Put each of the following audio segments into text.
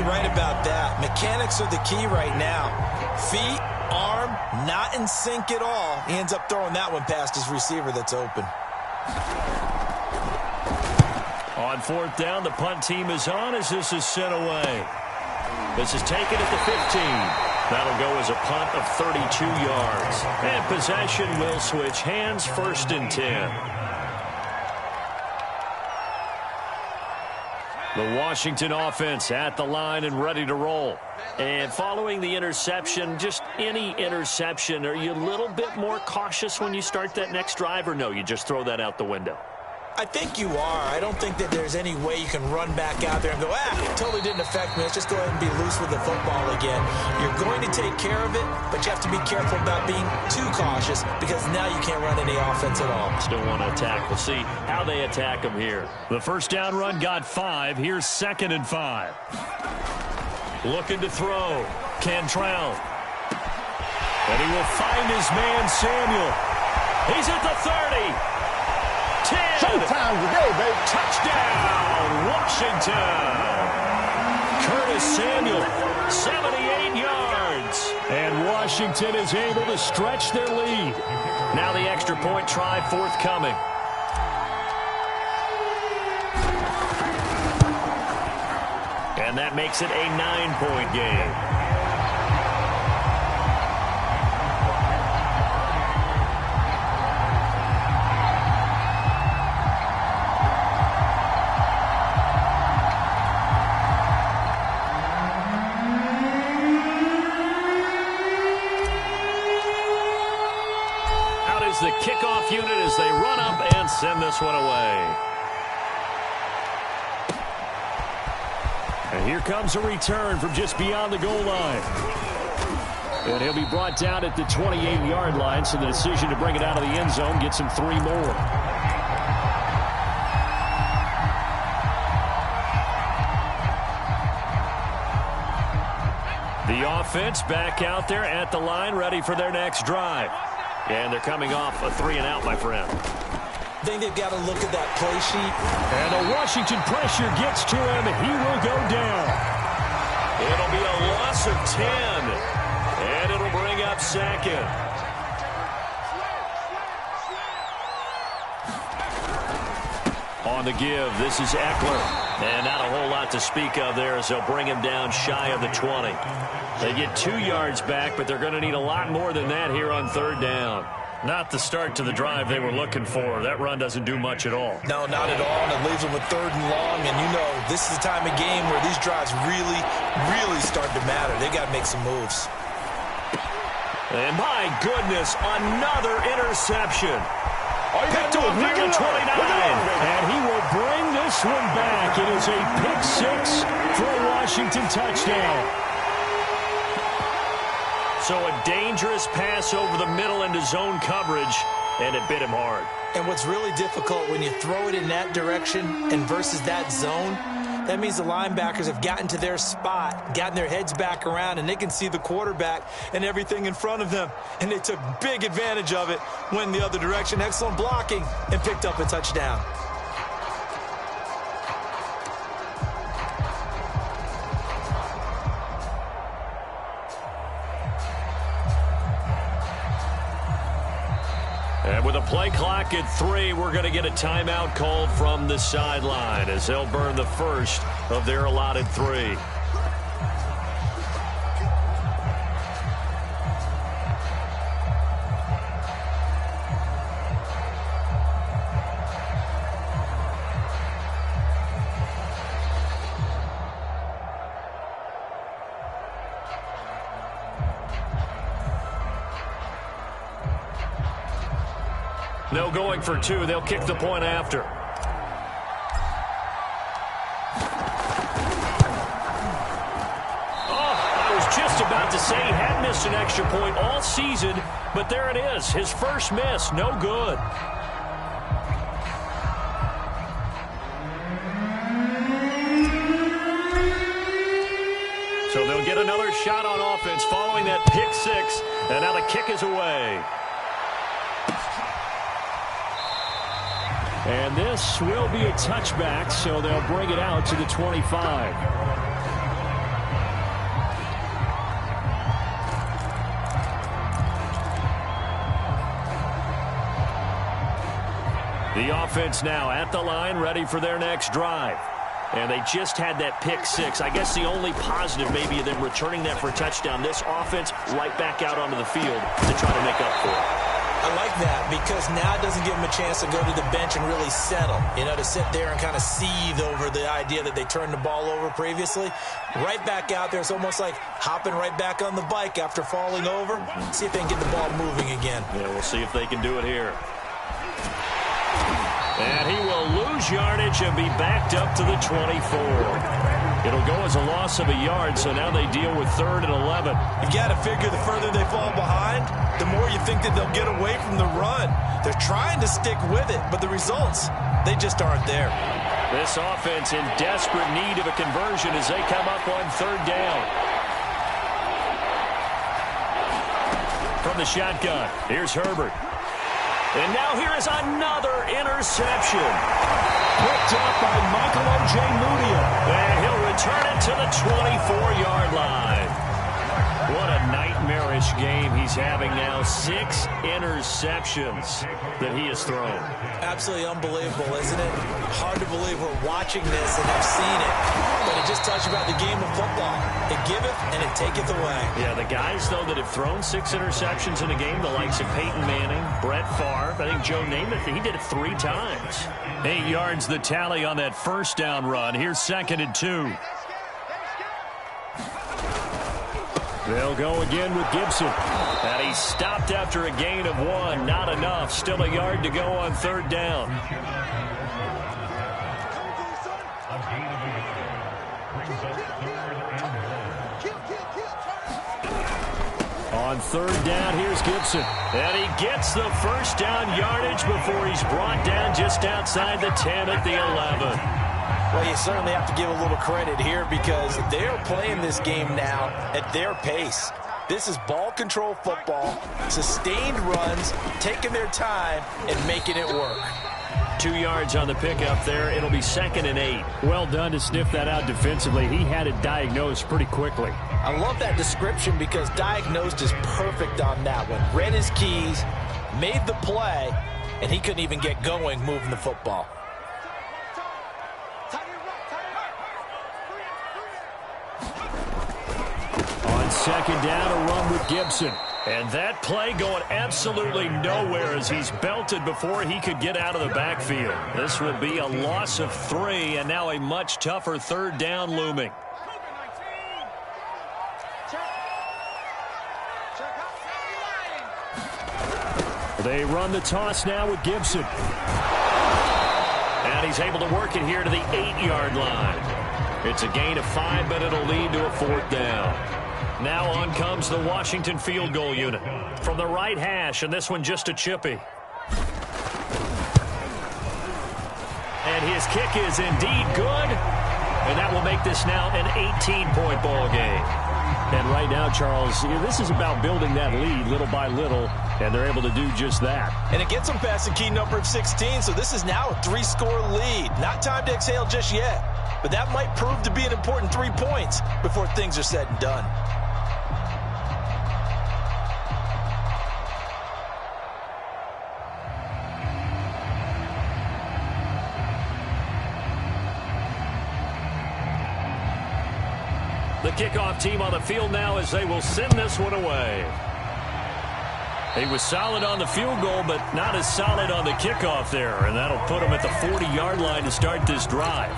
absolutely right about that. Mechanics are the key right now. Feet, arm, not in sync at all. He ends up throwing that one past his receiver that's open. On fourth down, the punt team is on as this is sent away. This is taken at the 15. That'll go as a punt of 32 yards. And possession will switch hands, 1st and 10. The Washington offense at the line and ready to roll. And following the interception, just any interception, are you a little bit more cautious when you start that next drive, or no, you just throw that out the window? I think you are. I don't think that there's any way you can run back out there and go, it totally didn't affect me. Let's just go ahead and be loose with the football again. You're going to take care of it, but you have to be careful about being too cautious because now you can't run any offense at all. Still want to attack. We'll see how they attack them here. The first down run got 5. Here's 2nd and 5. Looking to throw. Cantrell. And he will find his man, Samuel. He's at the 30. 10. Showtime today, baby. Touchdown, Washington. Curtis Samuel, 78 yards. And Washington is able to stretch their lead. Now the extra point try forthcoming. And that makes it a 9-point game. The kickoff unit as they run up and send this one away. And here comes a return from just beyond the goal line. And he'll be brought down at the 28-yard line, so the decision to bring it out of the end zone gets him 3 more. The offense back out there at the line, ready for their next drive. And they're coming off a 3-and-out, my friend. I think they've got to look at that play sheet. And the Washington pressure gets to him. He will go down. It'll be a loss of 10. And it'll bring up 2nd. On the give, this is Eckler. And not a whole lot to speak of there as they'll bring him down shy of the 20. They get 2 yards back, but they're going to need a lot more than that here on 3rd down. Not the start to the drive they were looking for. That run doesn't do much at all. No, not at all, and it leaves them with 3rd and long. And you know, this is the time of game where these drives really, really start to matter. They got to make some moves. And my goodness, another interception. Picked off near the 29, and he will bring this one back. It is a pick-6 for a Washington touchdown. So a dangerous pass over the middle into zone coverage, and it bit him hard. And what's really difficult when you throw it in that direction and versus that zone, that means the linebackers have gotten to their spot, gotten their heads back around, and they can see the quarterback and everything in front of them. And they took big advantage of it, went the other direction, excellent blocking, and picked up a touchdown. And with a play clock at 3, we're going to get a timeout called from the sideline as they'll burn the first of their allotted 3. No going for 2. They'll kick the point after. Oh, I was just about to say he had missed an extra point all season, but there it is. His first miss, no good. So they'll get another shot on offense following that pick-6, and now the kick is away. And this will be a touchback, so they'll bring it out to the 25. The offense now at the line, ready for their next drive. And they just had that pick six. I guess the only positive maybe of them returning that for a touchdown. This offense right back out onto the field to try to make up for it. I like that because now it doesn't give them a chance to go to the bench and really settle. You know, to sit there and kind of seethe over the idea that they turned the ball over previously. Right back out there. It's almost like hopping right back on the bike after falling over. See if they can get the ball moving again. Yeah, we'll see if they can do it here. And he will lose yardage and be backed up to the 24. It'll go as a loss of a yard, so now they deal with 3rd and 11. You've got to figure the further they fall behind, the more you think that they'll get away from the run. They're trying to stick with it, but the results, they just aren't there. This offense in desperate need of a conversion as they come up on 3rd down. From the shotgun, here's Herbert. And now here is another interception. Picked up by Michael O.J. Mudia. And he'll return it to the 24-yard line. What a nightmarish game he's having now. 6 interceptions that he has thrown. Absolutely unbelievable, isn't it? Hard to believe we're watching this and have seen it. But it just tells you about the game of football. It giveth and it taketh away. Yeah, the guys, though, that have thrown 6 interceptions in a game, the likes of Peyton Manning, Brett Favre, I think Joe Namath, he did it 3 times. 8 yards the tally on that first down run. Here's 2nd and 2. They'll go again with Gibson. And he stopped after a gain of 1. Not enough. Still a yard to go on 3rd down. On 3rd down, here's Gibson. And he gets the first down yardage before he's brought down just outside the 10 at the 11. Well, you certainly have to give a little credit here because they are playing this game now at their pace. This is ball control football, sustained runs, taking their time, and making it work. 2 yards on the pickup there. It'll be 2nd and 8. Well done to sniff that out defensively. He had it diagnosed pretty quickly. I love that description because diagnosed is perfect on that one. Read his keys, made the play, and he couldn't even get going moving the football. On 2nd down, a run with Gibson. And that play going absolutely nowhere as he's belted before he could get out of the backfield. This will be a loss of 3, and now a much tougher 3rd down looming. They run the toss now with Gibson. And he's able to work it here to the 8-yard line. It's a gain of 5, but it'll lead to a 4th down. Now on comes the Washington field goal unit. From the right hash, and this one just a chippy. And his kick is indeed good. And that will make this now an 18-point ball game. And right now, Charles, this is about building that lead little by little, and they're able to do just that. And it gets them past the key number of 16, so this is now a 3-score lead. Not time to exhale just yet, but that might prove to be an important 3 points before things are said and done. The kickoff team on the field now as they will send this one away. He was solid on the field goal, but not as solid on the kickoff there, and that'll put him at the 40-yard line to start this drive.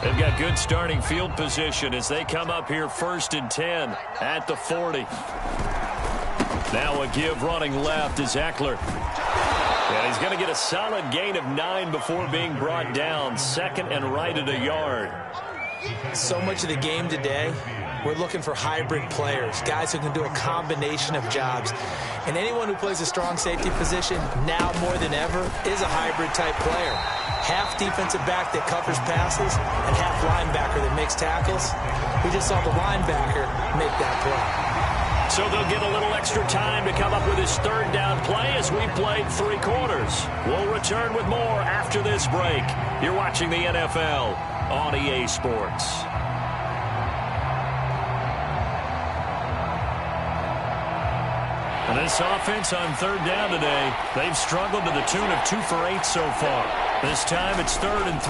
They've got good starting field position as they come up here 1st and 10 at the 40. Now a give running left is Eckler. And he's going to get a solid gain of 9 before being brought down. 2nd and right at a yard. So much of the game today, we're looking for hybrid players, guys who can do a combination of jobs. And anyone who plays a strong safety position, now more than ever, is a hybrid-type player. Half defensive back that covers passes and half linebacker that makes tackles. We just saw the linebacker make that play. So they'll get a little extra time to come up with his 3rd down play as we played 3 quarters. We'll return with more after this break. You're watching the NFL on EA Sports. And this offense on third down today, they've struggled to the tune of 2 for 8 so far. This time it's 3rd and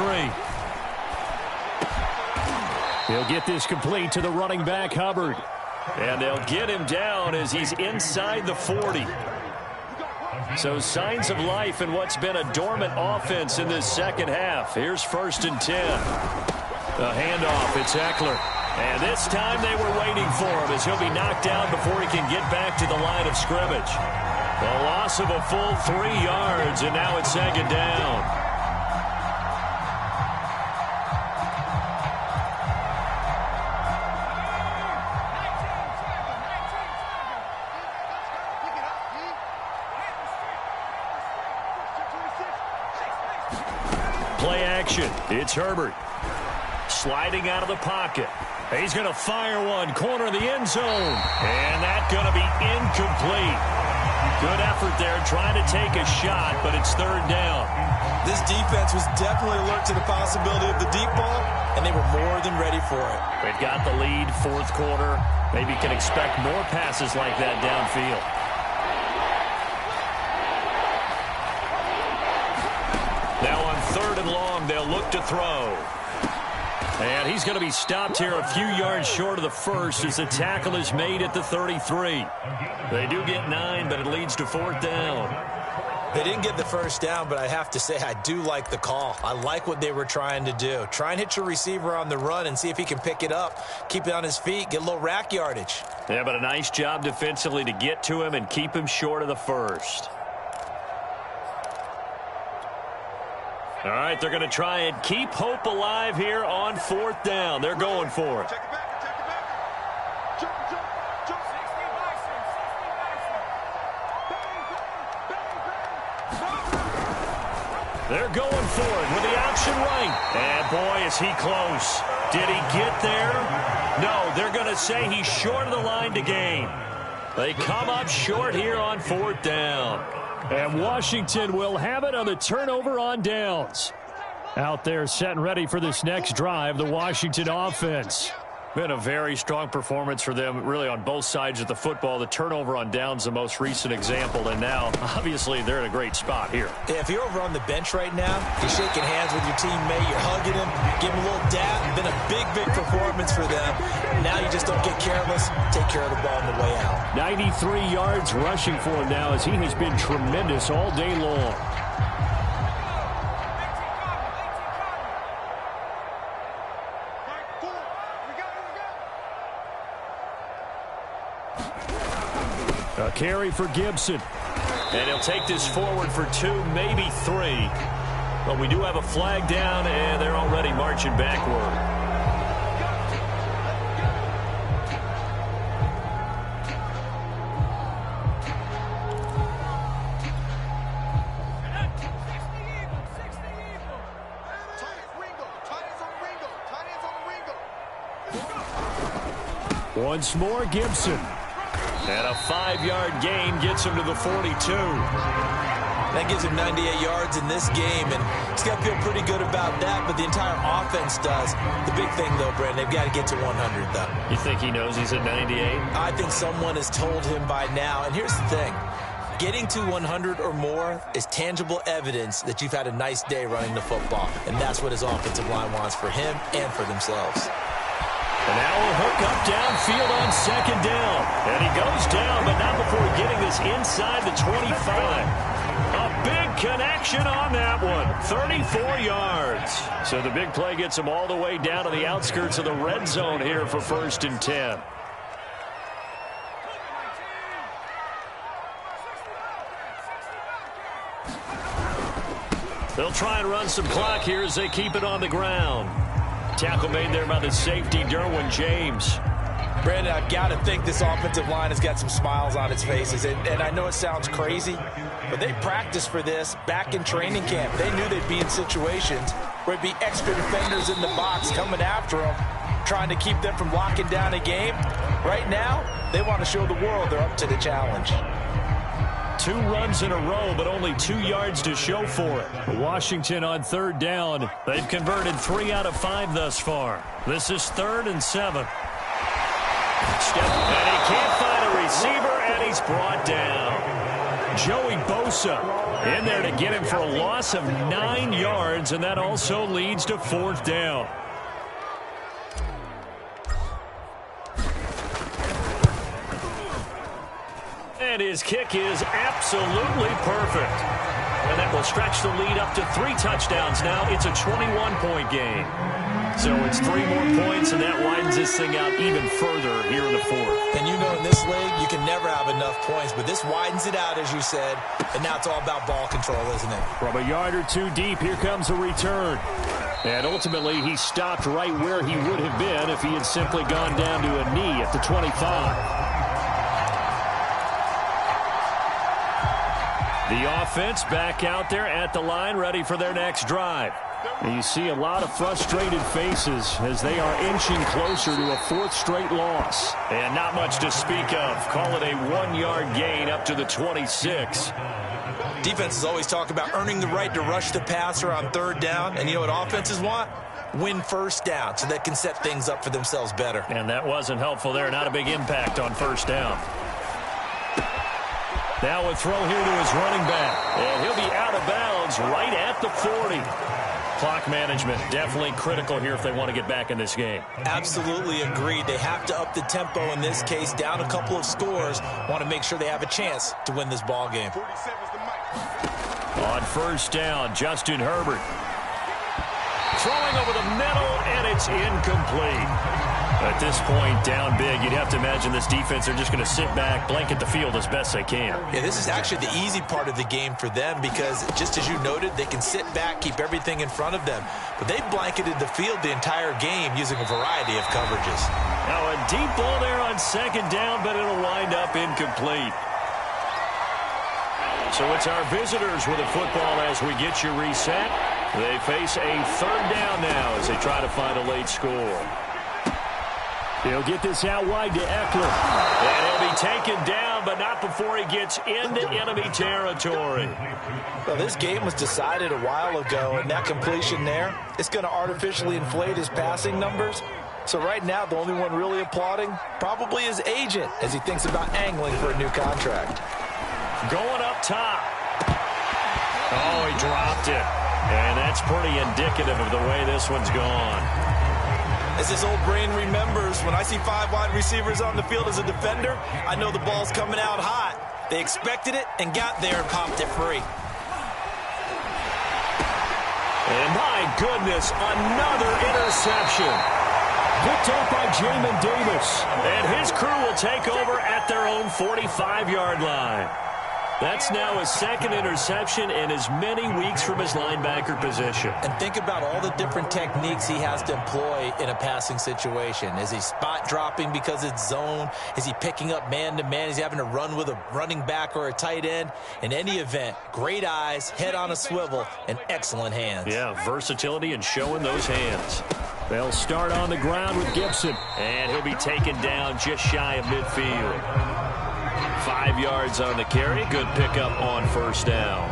3. He'll get this complete to the running back, Hubbard. And they'll get him down as he's inside the 40. So signs of life in what's been a dormant offense in this second half. Here's 1st and 10. The handoff, it's Eckler. And this time they were waiting for him as he'll be knocked down before he can get back to the line of scrimmage. The loss of a full 3 yards, and now it's 2nd down. Play action. It's Herbert. Sliding out of the pocket. He's going to fire one. Corner of the end zone. And that's going to be incomplete. Good effort there trying to take a shot, but it's 3rd down. This defense was definitely alert to the possibility of the deep ball, and they were more than ready for it. They've got the lead, 4th quarter. Maybe can expect more passes like that downfield. Now on 3rd and long, they'll look to throw. And he's going to be stopped here a few yards short of the first as the tackle is made at the 33. They do get 9, but it leads to 4th down. They didn't get the first down, but I have to say I do like the call. I like what they were trying to do. Try and hit your receiver on the run and see if he can pick it up, keep it on his feet, get a little rack yardage. Yeah, but a nice job defensively to get to him and keep him short of the first. All right, they're going to try and keep hope alive here on 4th down. They're going for it. They're going for it with the option right. And boy, is he close. Did he get there? No, they're going to say he's short of the line to gain. They come up short here on 4th down. And Washington will have it on the turnover on downs. Out there set and ready for this next drive, the Washington offense. Been a very strong performance for them, really, on both sides of the football. The turnover on downs, the most recent example, and now, obviously, they're in a great spot here. Yeah, if you're over on the bench right now, you're shaking hands with your teammate, you're hugging him, giving him a little dap. Been a big, big performance for them. Now you just don't get careless. Take care of the ball on the way out. 93 yards rushing for him now as he has been tremendous all day long. A carry for Gibson. And he'll take this forward for 2, maybe 3. But we do have a flag down, and they're already marching backward. Once more, Gibson. And a 5-yard gain gets him to the 42. That gives him 98 yards in this game, and he's got to feel pretty good about that, but the entire offense does. The big thing, though, Brandon, they've got to get to 100, though. You think he knows he's at 98? I think someone has told him by now, and here's the thing. Getting to 100 or more is tangible evidence that you've had a nice day running the football, and that's what his offensive line wants for him and for themselves. And now he'll hook up downfield on 2nd down. And he goes down, but not before getting this inside the 25. A big connection on that one. 34 yards. So the big play gets him all the way down to the outskirts of the red zone here for 1st and 10. They'll try and run some clock here as they keep it on the ground. Tackle made there by the safety, Derwin James. Brandon, I've got to think this offensive line has got some smiles on its faces. And I know it sounds crazy, but they practiced for this back in training camp. They knew they'd be in situations where it'd be extra defenders in the box coming after them, trying to keep them from locking down a game. Right now, they want to show the world they're up to the challenge. 2 runs in a row, but only 2 yards to show for it. Washington on 3rd down. They've converted 3 out of 5 thus far. This is 3rd and 7. And he can't find a receiver, And he's brought down. Joey Bosa in there to get him for a loss of 9 yards, and that also leads to 4th down. And his kick is absolutely perfect. And that will stretch the lead up to 3 touchdowns now. It's a 21-point game. So it's 3 more points, and that widens this thing out even further here in the 4th. And you know in this league, you can never have enough points, but this widens it out, as you said, and now it's all about ball control, isn't it? From a yard or 2 deep, here comes a return. And ultimately, he stopped right where he would have been if he had simply gone down to a knee at the 25. The offense back out there at the line, ready for their next drive. And you see a lot of frustrated faces as they are inching closer to a 4th straight loss. And not much to speak of. Call it a 1-yard gain up to the 26. Defenses always talk about earning the right to rush the passer on 3rd down. And you know what offenses want? Win 1st down so they can set things up for themselves better. And that wasn't helpful there. Not a big impact on 1st down. Now a throw here to his running back. And he'll be out of bounds right at the 40. Clock management definitely critical here if they want to get back in this game. Absolutely agreed. They have to up the tempo in this case. Down a couple of scores. Want to make sure they have a chance to win this ball game. On 1st down, Justin Herbert. Throwing over the middle, and it's incomplete. At this point, down big, you'd have to imagine this defense are just going to sit back, blanket the field as best they can. Yeah, this is actually the easy part of the game for them because, just as you noted, they can sit back, keep everything in front of them. But they've blanketed the field the entire game using a variety of coverages. Now a deep ball there on 2nd down, but it'll wind up incomplete. So it's our visitors with a football as we get you reset. They face a 3rd down now as they try to find a late score. He'll get this out wide to Eckler. And he'll be taken down, but not before he gets into enemy territory. Well, this game was decided a while ago, and that completion there, it's going to artificially inflate his passing numbers. So right now, the only one really applauding probably his agent as he thinks about angling for a new contract. Going up top. Oh, he dropped it. And that's pretty indicative of the way this one's gone. As his old brain remembers, when I see 5 wide receivers on the field as a defender, I know the ball's coming out hot. They expected it and got there and popped it free. And my goodness, another interception. Picked up by Jamin Davis. And his crew will take over at their own 45-yard line. That's now his 2nd interception in as many weeks from his linebacker position. And think about all the different techniques he has to employ in a passing situation. Is he spot dropping because it's zone? Is he picking up man-to-man? Is he having to run with a running back or a tight end? In any event, great eyes, head on a swivel, and excellent hands. Yeah, versatility and showing those hands. They'll start on the ground with Gibson. And he'll be taken down just shy of midfield. 5 yards on the carry. Good pickup on 1st down.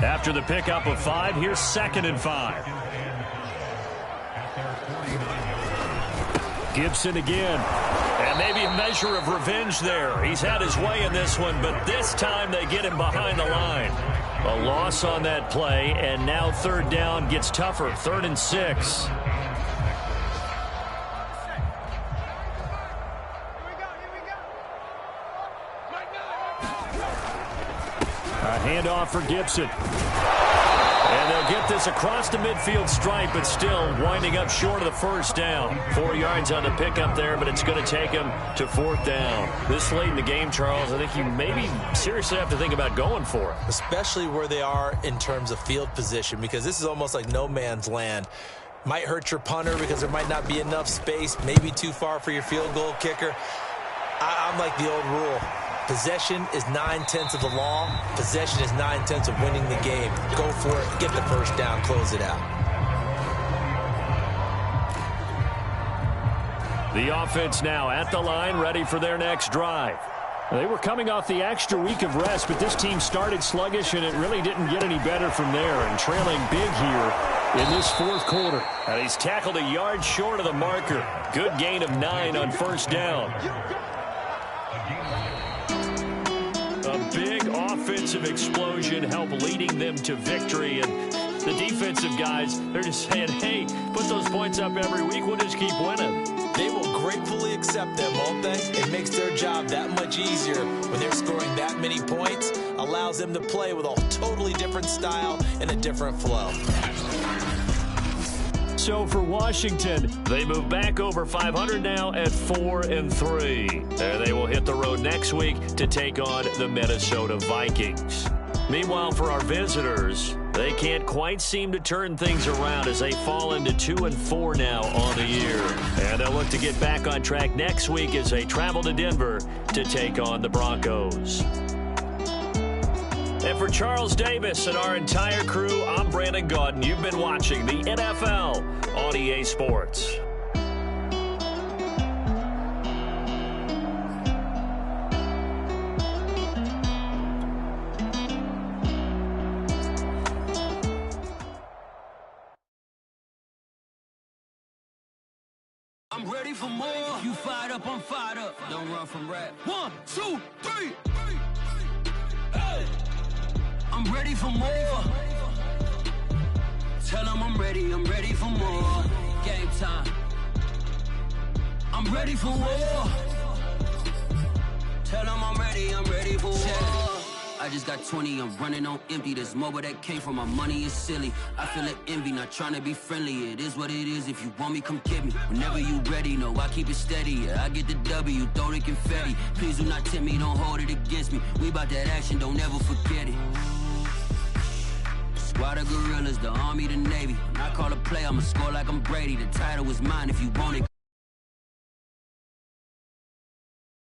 After the pickup of 5, here's 2nd and 5. Gibson again. And maybe a measure of revenge there. He's had his way in this one, but this time they get him behind the line. A loss on that play, and now 3rd down gets tougher. 3rd and 6. Handoff for Gibson. And they'll get this across the midfield stripe, but still winding up short of the 1st down. 4 yards on the pickup there, but it's going to take him to 4th down. This late in the game, Charles, I think you maybe seriously have to think about going for it. Especially where they are in terms of field position, because this is almost like no man's land. Might hurt your punter because there might not be enough space, maybe too far for your field goal kicker. I'm like the old rule. Possession is 9/10 of the law. Possession is 9/10 of winning the game. Go for it. Get the 1st down. Close it out. The offense now at the line, ready for their next drive. They were coming off the extra week of rest, but this team started sluggish, and it really didn't get any better from there. And trailing big here in this 4th quarter. And he's tackled a yard short of the marker. Good gain of 9 on 1st down. offensive explosion help leading them to victory. And the defensive guys, they're just saying, hey, put those points up every week, we'll just keep winning. They will gratefully accept them, won't they? It makes their job that much easier when they're scoring that many points. Allows them to play with a totally different style and a different flow. So for Washington, they move back over 500 now at 4-3. And they will hit the road next week to take on the Minnesota Vikings. Meanwhile, for our visitors, they can't quite seem to turn things around as they fall into 2-4 now on the year. And they'll look to get back on track next week as they travel to Denver to take on the Broncos. And for Charles Davis and our entire crew, I'm Brandon Gaudin. You've been watching the NFL on EA Sports. I'm ready for more. You fired up, I'm fired up. Don't run from rap. 1, 2, 3. Hey. I'm ready for more. Tell them I'm ready for more. Game time. I'm ready for war. Tell them I'm ready for war. I just got 20, I'm running on empty. This mobile that came from my money is silly. I feel it envy, not trying to be friendly. It is what it is, if you want me, come get me. Whenever you ready, no, I keep it steady. Yeah, I get the W, throw the confetti. Please do not tempt me, don't hold it against me. We about that action, don't ever forget it. Squad of gorillas, the army, the navy. When I call a play, I'ma score like I'm Brady. The title is mine if you want it.